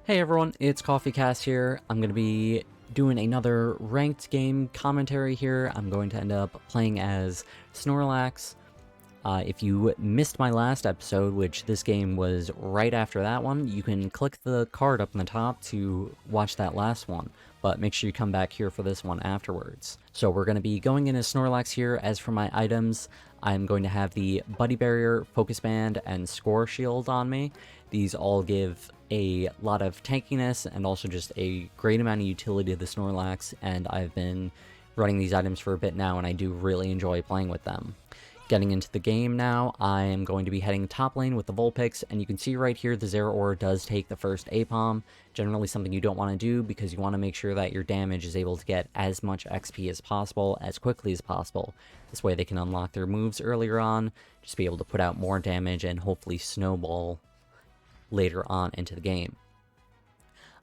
Hey everyone, it's CoffeeCast here. I'm going to be doing another ranked game commentary here. I'm going to end up playing as Snorlax. If you missed my last episode, which this game was right after that one, you can click the card up in the top to watch that last one, but make sure you come back here for this one afterwards. So we're going to be going in as Snorlax here. As for my items, I'm going to have the Buddy Barrier, Focus Band, and Score Shield on me. These all give a lot of tankiness and also just a great amount of utility to the Snorlax, and I've been running these items for a bit now and I do really enjoy playing with them. Getting into the game now, I am going to be heading top lane with the Vulpix, and you can see right here the Zeraora does take the first APOM, generally something you don't want to do because you want to make sure that your damage is able to get as much XP as possible, as quickly as possible. This way they can unlock their moves earlier on, just be able to put out more damage and hopefully snowball later on into the game.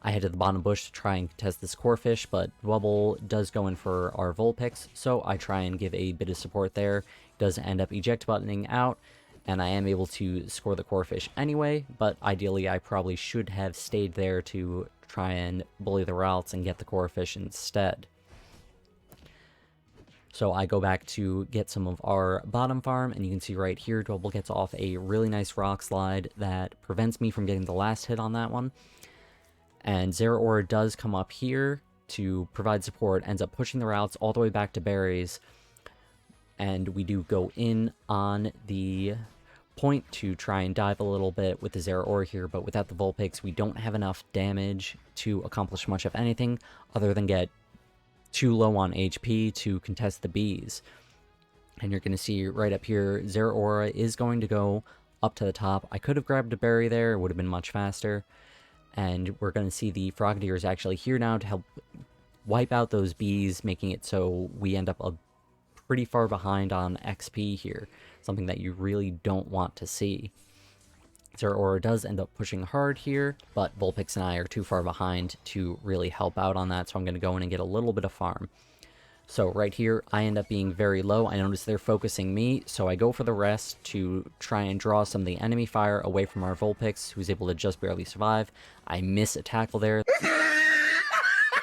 I head to the bottom bush to try and contest this Corphish, but Bubble does go in for our Vulpix, so I try and give a bit of support there. Does end up eject buttoning out, and I am able to score the Corphish anyway, but ideally I probably should have stayed there to try and bully the routes and get the Corphish instead. So I go back to get some of our bottom farm, and you can see right here Double gets off a really nice rock slide that prevents me from getting the last hit on that one. And Zeraora does come up here to provide support, ends up pushing the routes all the way back to berries, and we do go in on the point to try and dive a little bit with the Zeraora here, but without the Vulpix we don't have enough damage to accomplish much of anything other than get too low on HP to contest the bees. And you're going to see right up here, Zeraora is going to go up to the top. I could have grabbed a berry there, it would have been much faster. And we're going to see the Frogadier is actually here now to help wipe out those bees, making it so we end up pretty far behind on XP here, something that you really don't want to see. Zeraora does end up pushing hard here, but Vulpix and I are too far behind to really help out on that, so I'm going to go in and get a little bit of farm. So right here, I end up being very low. I notice they're focusing me, so I go for the rest to try and draw some of the enemy fire away from our Vulpix, who's able to just barely survive. I miss a tackle there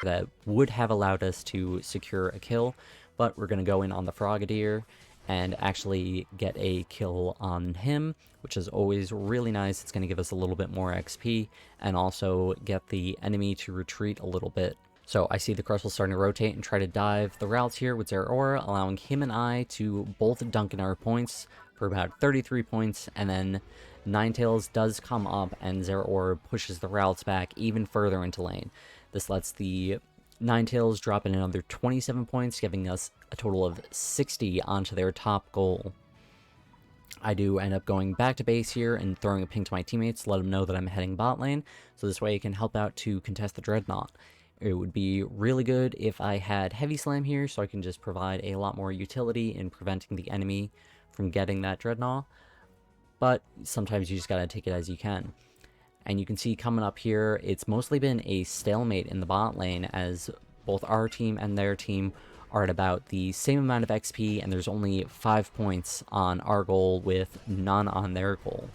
that would have allowed us to secure a kill, but we're going to go in on the Frogadier and actually get a kill on him, which is always really nice. It's going to give us a little bit more XP and also get the enemy to retreat a little bit. So I see the Crustle starting to rotate and try to dive the routes here with Zeraora, allowing him and I to both dunk in our points for about 33 points, and then Ninetales does come up and Zeraora pushes the routes back even further into lane. This lets the Ninetales drop in another 27 points, giving us a total of 60 onto their top goal. I do end up going back to base here and throwing a ping to my teammates to let them know that I'm heading bot lane, so this way it can help out to contest the Dreadnaw. It would be really good if I had Heavy Slam here, so I can just provide a lot more utility in preventing the enemy from getting that Dreadnaw, but sometimes you just gotta take it as you can. And you can see coming up here, it's mostly been a stalemate in the bot lane, as both our team and their team are at about the same amount of XP, and there's only 5 points on our goal with none on their goal.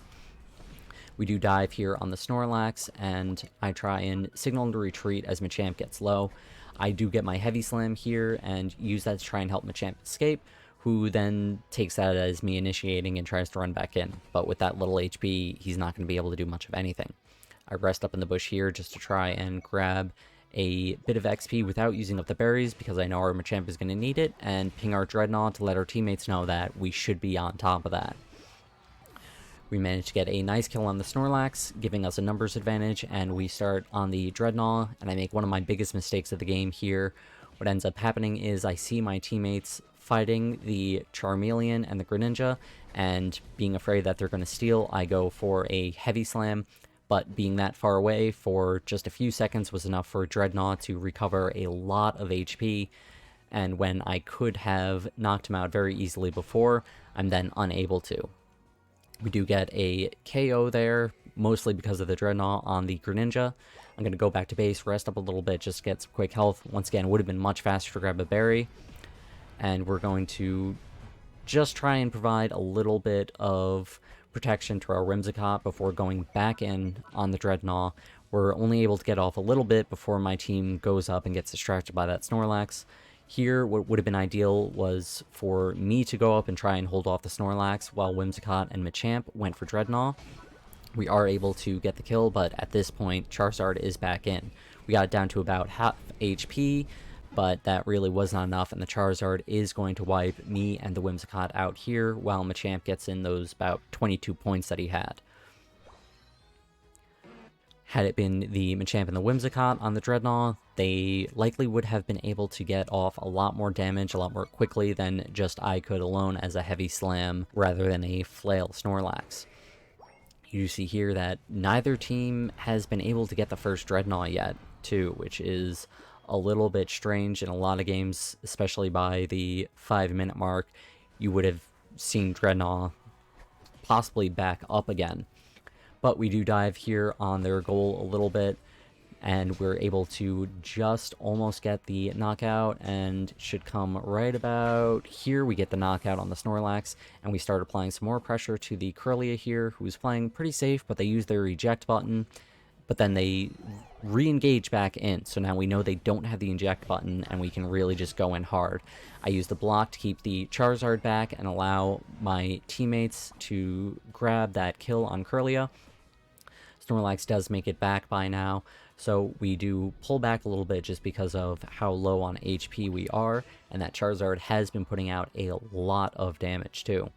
We do dive here on the Snorlax, and I try and signal to retreat as Machamp gets low. I do get my Heavy Slam here and use that to try and help Machamp escape, who then takes that as me initiating and tries to run back in. But with that little HP, he's not going to be able to do much of anything. I rest up in the bush here just to try and grab a bit of XP without using up the berries, because I know our Machamp is going to need it, and ping our Dreadnaw to let our teammates know that we should be on top of that. We managed to get a nice kill on the Snorlax, giving us a numbers advantage, and we start on the Dreadnaw, and I make one of my biggest mistakes of the game here. What ends up happening is I see my teammates fighting the Charmeleon and the Greninja, and being afraid that they're going to steal, I go for a Heavy Slam, but being that far away for just a few seconds was enough for Dreadnaw to recover a lot of HP, and when I could have knocked him out very easily before, I'm then unable to. We do get a KO there, mostly because of the Dreadnaw on the Greninja. I'm going to go back to base, rest up a little bit, just get some quick health. Once again, it would have been much faster to grab a berry. And we're going to just try and provide a little bit of protection to our Whimsicott before going back in on the Dreadnaw, We're only able to get off a little bit before my team goes up and gets distracted by that Snorlax. Here, what would have been ideal was for me to go up and try and hold off the Snorlax while Whimsicott and Machamp went for Dreadnaw. We are able to get the kill, but at this point, Charizard is back in. We got it down to about half HP, but that really was not enough, and the Charizard is going to wipe me and the Whimsicott out here, while Machamp gets in those about 22 points that he had. Had it been the Machamp and the Whimsicott on the Dreadnaw, they likely would have been able to get off a lot more damage a lot more quickly than just I could alone as a heavy slam rather than a flail Snorlax. You see here that neither team has been able to get the first Dreadnaw yet, too, which is a little bit strange. In a lot of games, especially by the 5-minute mark, you would have seen Dreadnaw possibly back up again. But we do dive here on their goal a little bit, and we're able to just almost get the knockout, and should come right about here. We get the knockout on the Snorlax, and we start applying some more pressure to the Kirlia here, who's playing pretty safe, but they use their eject button, but then they re-engage back in, so now we know they don't have the eject button, and we can really just go in hard. I use the block to keep the Charizard back and allow my teammates to grab that kill on Kirlia. Snorlax does make it back by now, so we do pull back a little bit just because of how low on HP we are, and that Charizard has been putting out a lot of damage too.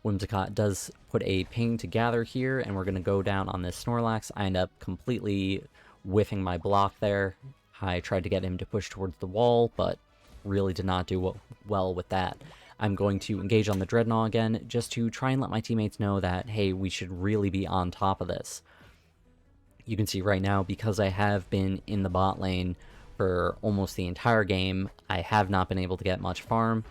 Whimsicott does put a ping to gather here, and we're going to go down on this Snorlax. I end up completely whiffing my block there. I tried to get him to push towards the wall, but really did not do well with that. I'm going to engage on the Dreadnaw again, just to try and let my teammates know that, hey, we should really be on top of this. You can see right now, because I have been in the bot lane for almost the entire game, I have not been able to get much farm,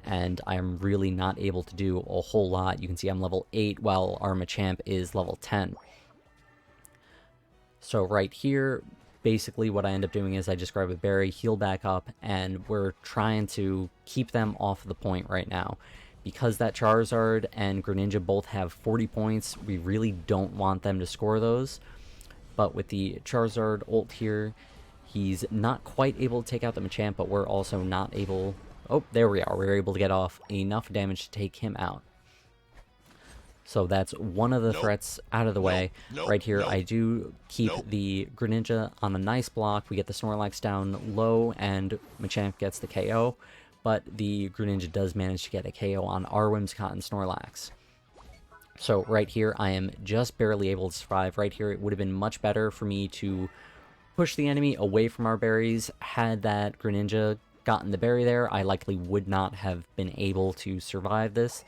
and I'm really not able to do a whole lot. You can see I'm level 8, while our Machamp is level 10. So right here, basically what I end up doing is I just grab a berry, heal back up, and we're trying to keep them off the point right now. Because that Charizard and Greninja both have 40 points, we really don't want them to score those. But with the Charizard ult here, he's not quite able to take out the Machamp, but we're also not able... Oh, there we are. We're able to get off enough damage to take him out. So that's one of the threats out of the way. Right here, I do keep the Greninja on a nice block. We get the Snorlax down low, and Machamp gets the KO. But the Greninja does manage to get a KO on our Whimsicott and Snorlax. So right here, I am just barely able to survive. Right here, it would have been much better for me to push the enemy away from our berries. Had that Greninja gotten the berry there, I likely would not have been able to survive this,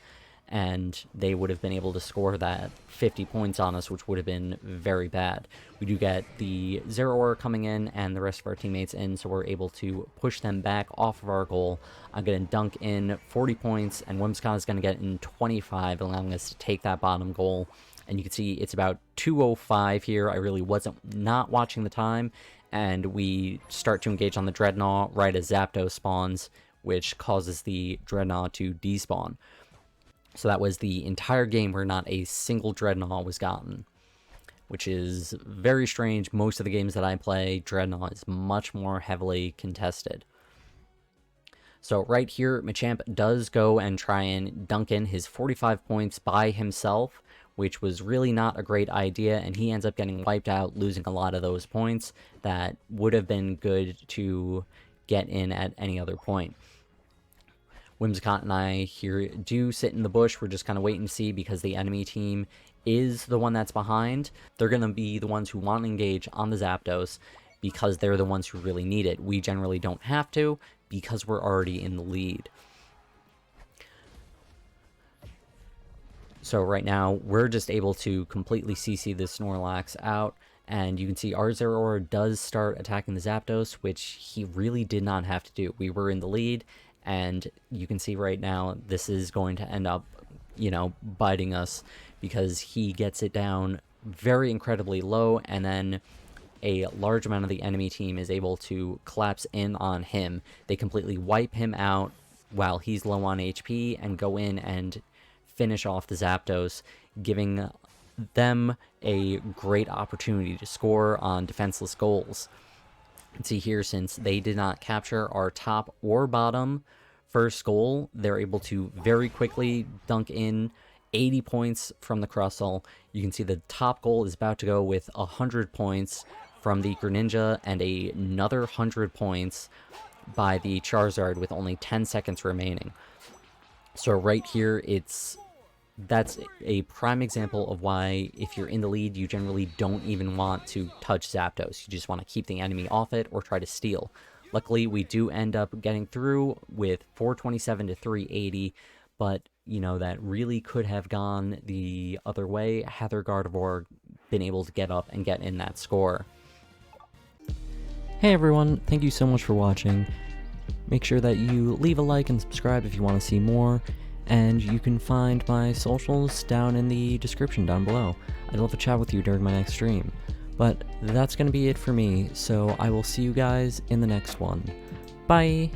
and they would have been able to score that 50 points on us, which would have been very bad. We do get the Zeraora coming in and the rest of our teammates in, so we're able to push them back off of our goal. I'm going to dunk in 40 points, and Whimsicott is going to get in 25, allowing us to take that bottom goal. And you can see it's about 2:05 here. I really wasn't not watching the time, and we start to engage on the Dreadnaw right as Zapdos spawns, which causes the Dreadnaw to despawn. So that was the entire game where not a single Dreadnaw was gotten, which is very strange. Most of the games that I play, Dreadnaw is much more heavily contested. So right here, Machamp does go and try and dunk in his 45 points by himself, which was really not a great idea, and he ends up getting wiped out, losing a lot of those points that would have been good to get in at any other point. Whimsicott and I here do sit in the bush. We're just kind of waiting to see, because the enemy team is the one that's behind. They're going to be the ones who want to engage on the Zapdos, because they're the ones who really need it. We generally don't have to, because we're already in the lead. So right now, we're just able to completely CC the Snorlax out, and you can see our Zeraora does start attacking the Zapdos, which he really did not have to do. We were in the lead, and you can see right now, this is going to end up, you know, biting us, because he gets it down very incredibly low, and then a large amount of the enemy team is able to collapse in on him. They completely wipe him out while he's low on HP, and go in and finish off the Zapdos, giving them a great opportunity to score on defenseless goals. You can see here, since they did not capture our top or bottom first goal, they're able to very quickly dunk in 80 points from the Crustle. You can see the top goal is about to go with 100 points from the Greninja and another 100 points by the Charizard with only 10 seconds remaining. So right here, that's a prime example of why, if you're in the lead, you generally don't even want to touch Zapdos. You just want to keep the enemy off it or try to steal. Luckily, we do end up getting through with 427 to 380, but, you know, that really could have gone the other way had their Gardevoir been able to get up and get in that score. Hey everyone, thank you so much for watching. Make sure that you leave a like and subscribe if you want to see more, and you can find my socials down in the description down below. I'd love to chat with you during my next stream. But that's going to be it for me, so I will see you guys in the next one. Bye!